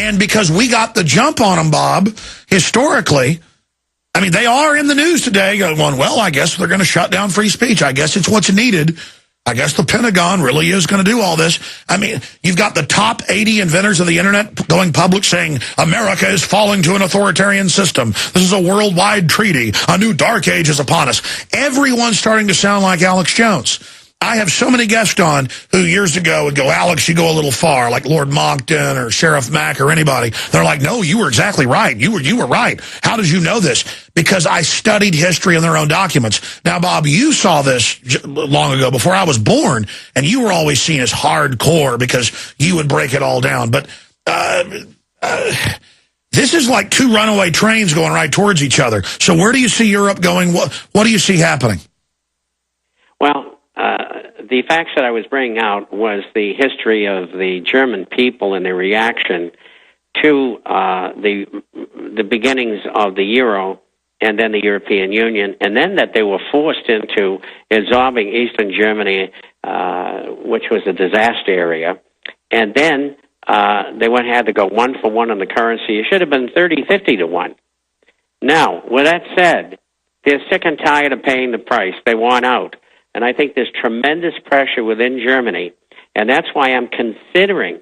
And because we got the jump on them, Bob, historically, I mean, they are in the news today going, well, I guess they're going to shut down free speech. I guess it's what's needed. I guess the Pentagon really is going to do all this. I mean, you've got the top 80 inventors of the internet going public saying America is falling to an authoritarian system. This is a worldwide treaty. A new dark age is upon us. Everyone's starting to sound like Alex Jones. I have so many guests on who years ago would go, Alex, you go a little far, like Lord Monckton or Sheriff Mack or anybody. They're like, no, you were exactly right. You were right. How did you know this? Because I studied history in their own documents. Now, Bob, you saw this long ago, before I was born, and you were always seen as hardcore because you would break it all down. But this is like two runaway trains going right towards each other. So where do you see Europe going? What do you see happening? Well, the facts that I was bringing out was the history of the German people and their reaction to the beginnings of the Euro and then the European Union, and then that they were forced into absorbing Eastern Germany, which was a disaster area, and then they had to go 1-for-1 on the currency. It should have been 30-50 to 1. Now, with that said, they're sick and tired of paying the price. They want out. And I think there's tremendous pressure within Germany, and that's why I'm considering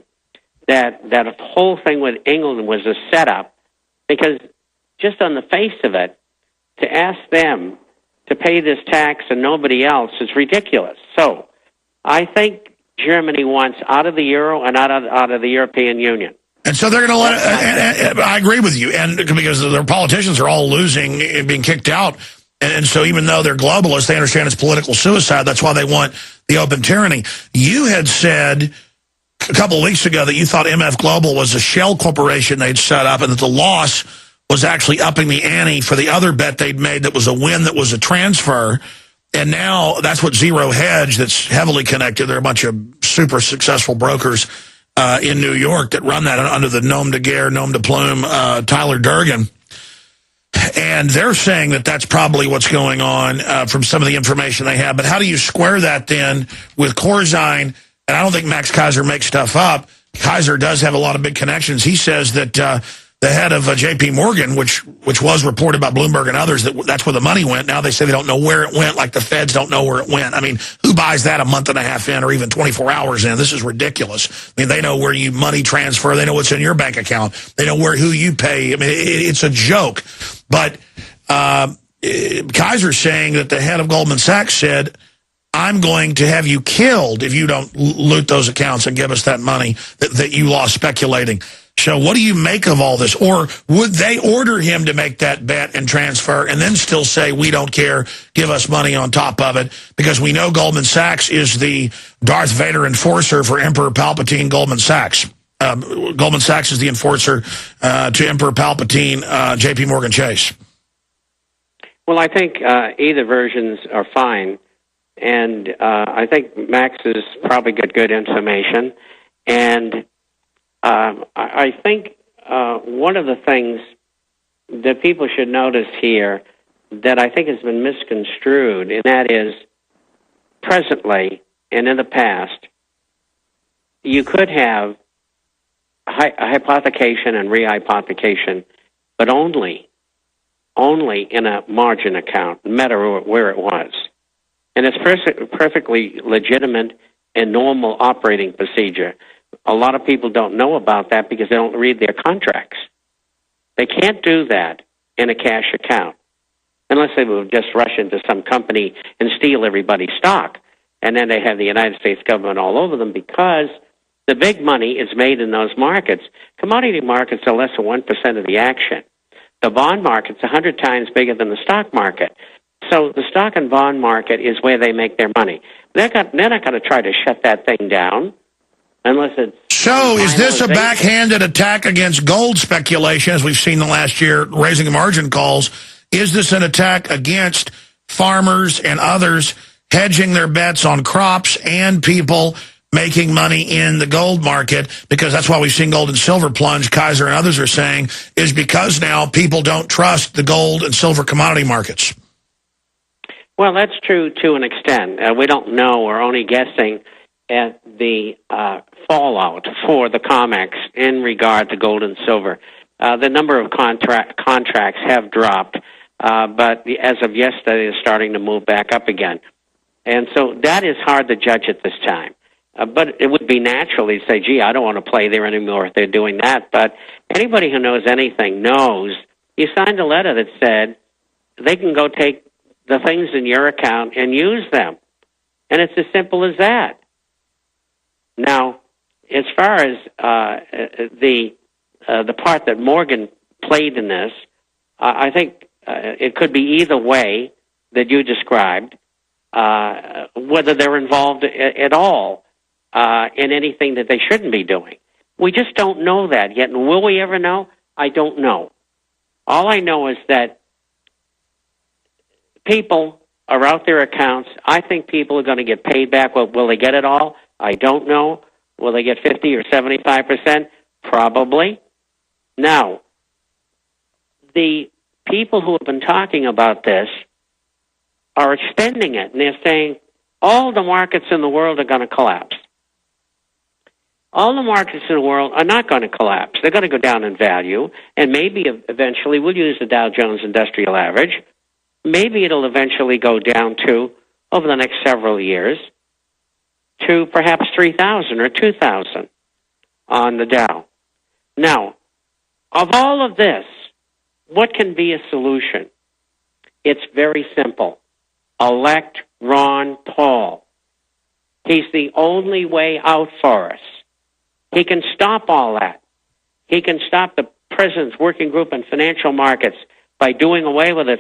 that whole thing with England was a setup, because just on the face of it, to ask them to pay this tax and nobody else is ridiculous. So I think Germany wants out of the euro and out of the European Union. And so they're going to let it, I agree with you, and because their politicians are all losing and being kicked out. And so even though they're globalists, they understand it's political suicide. That's why they want the open tyranny. You had said a couple of weeks ago that you thought MF Global was a shell corporation they'd set up and that the loss was actually upping the ante for the other bet they'd made that was a win that was a transfer. And now that's what Zero Hedge, that's heavily connected. They're a bunch of super successful brokers in New York that run that under the nom de guerre, nom de plume, Tyler Durgan. And they're saying that that's probably what's going on from some of the information they have. But how do you square that then with Corzine? And I don't think Max Kaiser makes stuff up. Kaiser does have a lot of big connections. He says that the head of J.P. Morgan, which was reported by Bloomberg and others, that's where the money went. Now they say they don't know where it went, like the feds don't know where it went. I mean, who buys that a month and a half in or even 24 hours in? This is ridiculous. I mean, they know where you money transfer. They know what's in your bank account. They know who you pay. I mean, it's a joke. But Kaiser's saying that the head of Goldman Sachs said, I'm going to have you killed if you don't loot those accounts and give us that money that you lost speculating. So what do you make of all this? Or would they order him to make that bet and transfer and then still say, we don't care, give us money on top of it? Because we know Goldman Sachs is the Darth Vader enforcer for Emperor Palpatine, Goldman Sachs. Goldman Sachs is the enforcer to Emperor Palpatine, J.P. Morgan Chase. Well, I think either versions are fine. And I think Max has probably got good information. And I think one of the things that people should notice here that I think has been misconstrued, and that is presently and in the past, you could have hypothecation and rehypothecation, but only in a margin account, no matter where it was. And it's perfectly legitimate and normal operating procedure. A lot of people don't know about that because they don't read their contracts. They can't do that in a cash account unless they will just rush into some company and steal everybody's stock. And then they have the United States government all over them because the big money is made in those markets. Commodity markets are less than 1% of the action. The bond market's 100 times bigger than the stock market. So the stock and bond market is where they make their money. They're not going to try to shut that thing down unless it's... So is this a backhanded attack against gold speculation, as we've seen the last year, raising margin calls? Is this an attack against farmers and others hedging their bets on crops and people making money in the gold market? Because that's why we've seen gold and silver plunge, Kaiser and others are saying, is because now people don't trust the gold and silver commodity markets. Well, that's true to an extent. We don't know. We're only guessing. at the fallout for the COMEX in regard to gold and silver. The number of contracts have dropped, but as of yesterday, it's starting to move back up again. And so that is hard to judge at this time. But it would be natural to say, gee, I don't want to play there anymore if they're doing that. But anybody who knows anything knows you signed a letter that said they can go take the things in your account and use them. And it's as simple as that. Now, as far as the part that Morgan played in this, I think it could be either way that you described, whether they're involved at all in anything that they shouldn't be doing. We just don't know that yet. And will we ever know? I don't know. All I know is that people are out their accounts. I think people are going to get paid back. Well, will they get it all? I don't know. Will they get 50 or 75%? Probably. Now, the people who have been talking about this are extending it, and they're saying all the markets in the world are going to collapse. All the markets in the world are not going to collapse. They're going to go down in value, and maybe eventually we'll use the Dow Jones Industrial Average. Maybe it'll eventually go down to, over the next several years, to perhaps 3,000 or 2,000 on the Dow. Now, of all of this, what can be a solution? It's very simple. Elect Ron Paul. He's the only way out for us. He can stop all that. He can stop the President's Working Group on Financial Markets by doing away with it.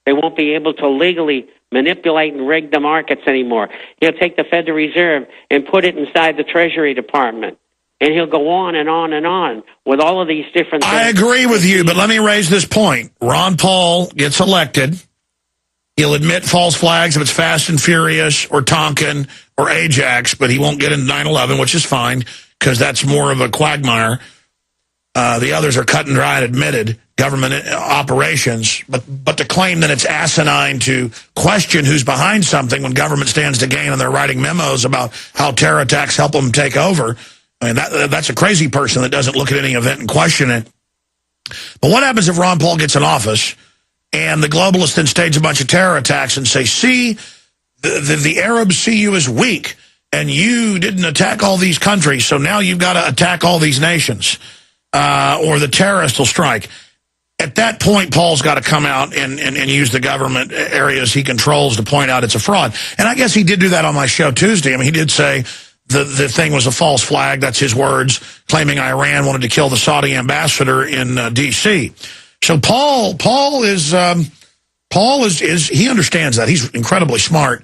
They won't be able to legally manipulate and rig the markets anymore. He'll take the Federal Reserve and put it inside the Treasury Department. And he'll go on and on and on with all of these different things. I agree with you, but let me raise this point. Ron Paul gets elected. He'll admit false flags if it's Fast and Furious or Tonkin or Ajax, but he won't get into 9/11, which is fine, because that's more of a quagmire. The others are cut and dry and admitted government operations. But to claim that it's asinine to question who's behind something when government stands to gain and they're writing memos about how terror attacks help them take over, I mean, that's a crazy person that doesn't look at any event and question it. But what happens if Ron Paul gets in office and the globalists then stage a bunch of terror attacks and say, see, the Arabs see you as weak, and you didn't attack all these countries, so now you've got to attack all these nations, or the terrorists will strike. At that point, Paul's got to come out and use the government areas he controls to point out it's a fraud. And I guess he did do that on my show Tuesday. I mean, he did say the thing was a false flag. That's his words, claiming Iran wanted to kill the Saudi ambassador in D.C. So Paul is he understands that. He's incredibly smart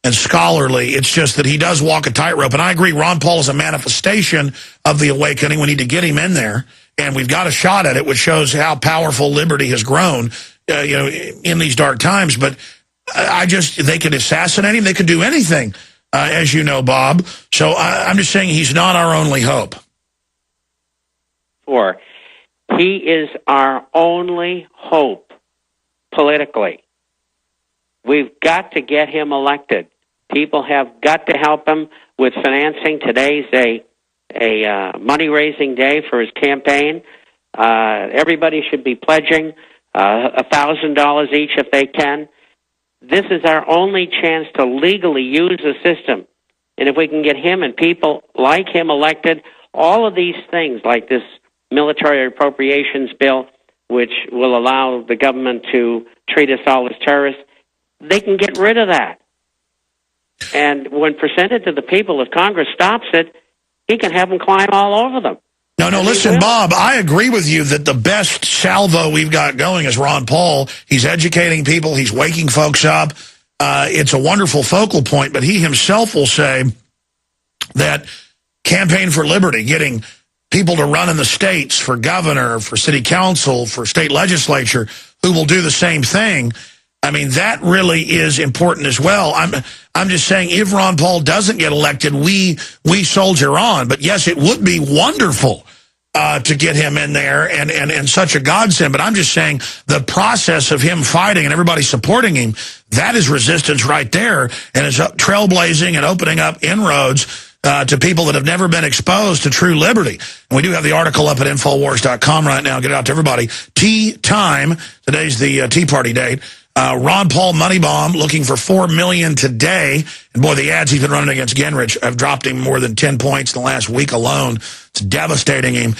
and scholarly. It's just that he does walk a tightrope. And I agree, Ron Paul is a manifestation of the awakening. We need to get him in there. And we've got a shot at it, which shows how powerful liberty has grown, in these dark times. But they could assassinate him. They could do anything, as you know, Bob. So I'm just saying he's not our only hope. Sure. He is our only hope politically. We've got to get him elected. People have got to help him with financing. Today's a money-raising day for his campaign. Everybody should be pledging $1,000 each if they can. This is our only chance to legally use the system. And if we can get him and people like him elected, all of these things like this military appropriations bill, which will allow the government to treat us all as terrorists, they can get rid of that. And when presented to the people, if Congress stops it, he can have them climb all over them. No, listen, Bob, I agree with you that the best salvo we've got going is Ron Paul. He's educating people. He's waking folks up. It's a wonderful focal point, but he himself will say that Campaign for Liberty, getting people to run in the states for governor, for city council, for state legislature, who will do the same thing. I mean, that really is important as well. I'm just saying, if Ron Paul doesn't get elected, we soldier on. But yes, it would be wonderful to get him in there and such a godsend. But I'm just saying the process of him fighting and everybody supporting him, that is resistance right there. And it's trailblazing and opening up inroads to people that have never been exposed to true liberty. And we do have the article up at Infowars.com right now. Get it out to everybody. Tea time. Today's the Tea Party date. Ron Paul money bomb looking for $4 million today. And boy, the ads he's been running against Gingrich have dropped him more than 10 points in the last week alone. It's devastating him.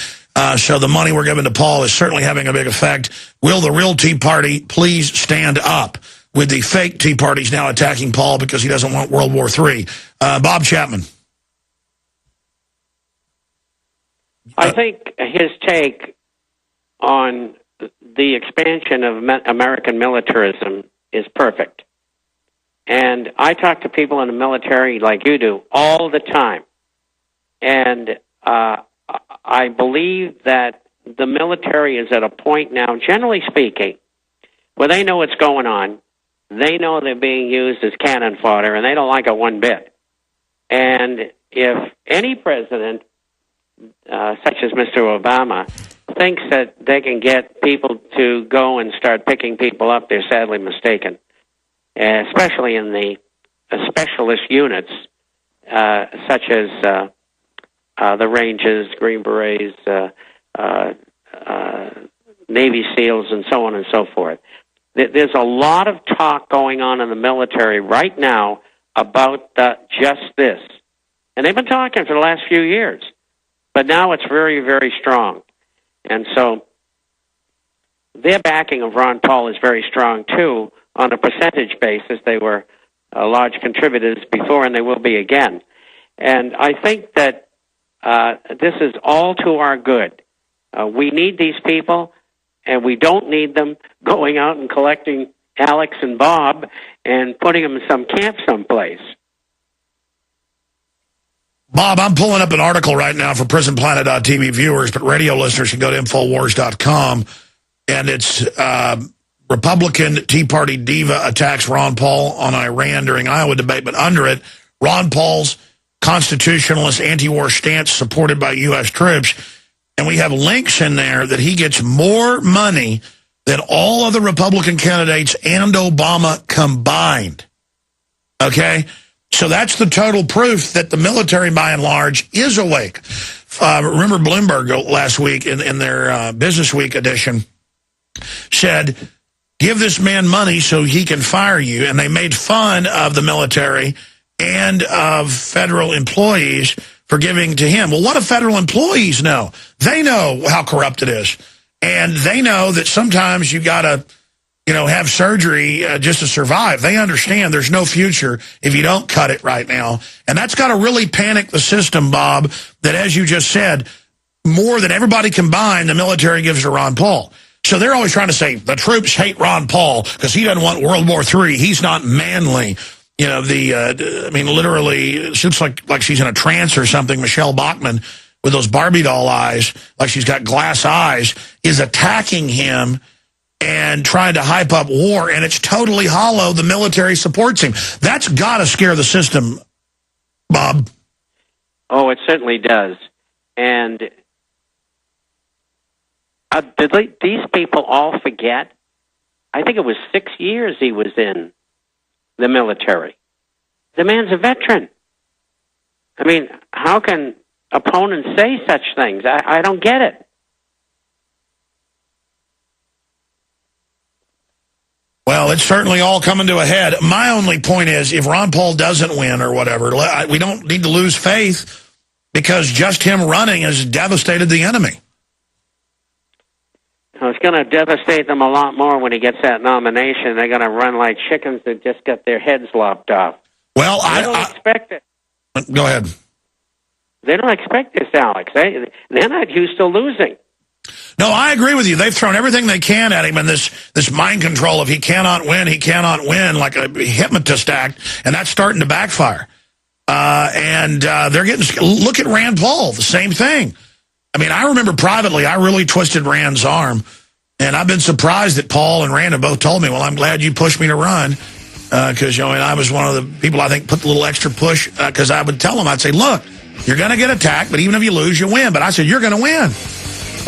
So the money we're giving to Paul is certainly having a big effect. Will the real Tea Party please stand up with the fake Tea Parties now attacking Paul because he doesn't want World War III? Bob Chapman. I think his take on the expansion of American militarism is perfect. And I talk to people in the military like you do all the time. And I believe that the military is at a point now, generally speaking, where they know what's going on. They know they're being used as cannon fodder, and they don't like it one bit. And if any president, such as Mr. Obama, thinks that they can get people to go and start picking people up, they're sadly mistaken, especially in the specialist units, such as the Rangers, Green Berets, Navy SEALs, and so on and so forth. There's a lot of talk going on in the military right now about just this. And they've been talking for the last few years. But now it's very, very strong. And so their backing of Ron Paul is very strong, too. On a percentage basis, they were large contributors before, and they will be again. And I think that this is all to our good. We need these people, and we don't need them going out and collecting Alex and Bob and putting them in some camp someplace. Bob, I'm pulling up an article right now for PrisonPlanet.tv viewers, but radio listeners can go to Infowars.com, and it's Republican Tea Party diva attacks Ron Paul on Iran during Iowa debate, but under it, Ron Paul's constitutionalist anti-war stance supported by U.S. troops, and we have links in there that he gets more money than all other Republican candidates and Obama combined. Okay? So that's the total proof that the military, by and large, is awake. Remember Bloomberg last week in their Business Week edition said, give this man money so he can fire you. And they made fun of the military and of federal employees for giving to him. Well, what do federal employees know? They know how corrupt it is. And they know that sometimes you got to, have surgery just to survive. They understand there's no future if you don't cut it right now. And that's got to really panic the system, Bob, that, as you just said, more than everybody combined, the military gives to Ron Paul. So they're always trying to say, the troops hate Ron Paul because he doesn't want World War III. He's not manly. Literally, she looks like she's in a trance or something. Michelle Bachmann, with those Barbie doll eyes, like she's got glass eyes, is attacking him and trying to hype up war, and it's totally hollow. The military supports him. That's got to scare the system, Bob. Oh, it certainly does. And did these people all forget? I think it was 6 years he was in the military. The man's a veteran. I mean, how can opponents say such things? I don't get it. Well, it's certainly all coming to a head. My only point is, if Ron Paul doesn't win or whatever, we don't need to lose faith because just him running has devastated the enemy. It's going to devastate them a lot more when he gets that nomination. They're going to run like chickens that just got their heads lopped off. Well, I don't expect it. Go ahead. They don't expect this, Alex. They're not used to losing. No, I agree with you. They've thrown everything they can at him in this mind control of he cannot win, like a hypnotist act, and that's starting to backfire. They're getting, look at Rand Paul, the same thing. I mean, I remember privately, I really twisted Rand's arm, and I've been surprised that Paul and Rand have both told me, well, I'm glad you pushed me to run, because, I was one of the people I think put the little extra push, because I would tell them, I'd say, look, you're going to get attacked, but even if you lose, you win. But I said, you're going to win.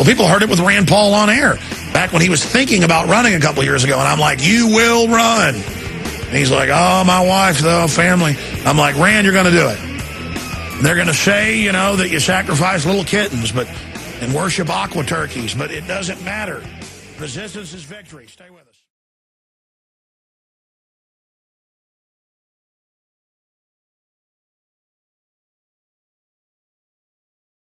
Well, people heard it with Rand Paul on air back when he was thinking about running a couple of years ago. And I'm like, you will run. And he's like, oh, my wife, though, family. I'm like, Rand, you're going to do it. And they're going to say, you know, that you sacrifice little kittens and worship aqua turkeys. But it doesn't matter. Resistance is victory. Stay with us.